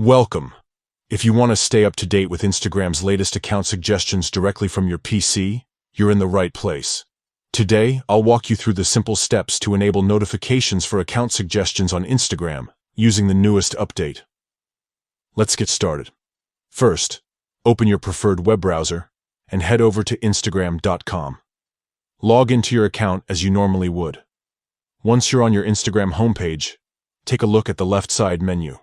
Welcome. If you want to stay up to date with Instagram's latest account suggestions directly from your PC, you're in the right place. Today, I'll walk you through the simple steps to enable notifications for account suggestions on Instagram using the newest update. Let's get started. First, open your preferred web browser and head over to Instagram.com. Log into your account as you normally would. Once you're on your Instagram homepage, take a look at the left side menu.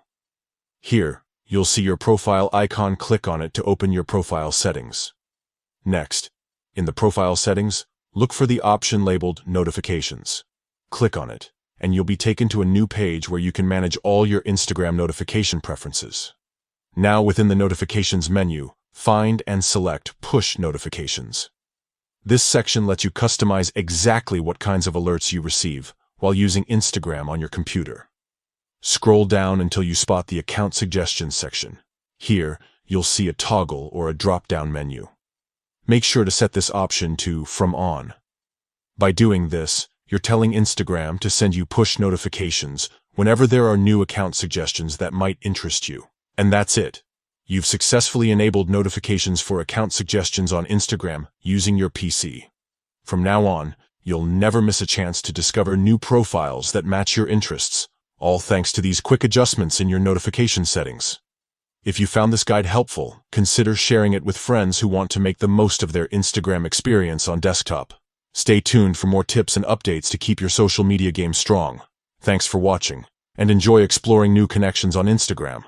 Here, you'll see your profile icon. Click on it to open your profile settings. Next, in the profile settings, look for the option labeled Notifications. Click on it, and you'll be taken to a new page where you can manage all your Instagram notification preferences. Now, within the Notifications menu, find and select Push Notifications. This section lets you customize exactly what kinds of alerts you receive while using Instagram on your computer. Scroll down until you spot the Account Suggestions section. Here, you'll see a toggle or a drop-down menu. Make sure to set this option to From On. By doing this, you're telling Instagram to send you push notifications whenever there are new account suggestions that might interest you. And that's it. You've successfully enabled notifications for account suggestions on Instagram using your PC. From now on, you'll never miss a chance to discover new profiles that match your interests, all thanks to these quick adjustments in your notification settings. If you found this guide helpful, consider sharing it with friends who want to make the most of their Instagram experience on desktop. Stay tuned for more tips and updates to keep your social media game strong. Thanks for watching, and enjoy exploring new connections on Instagram.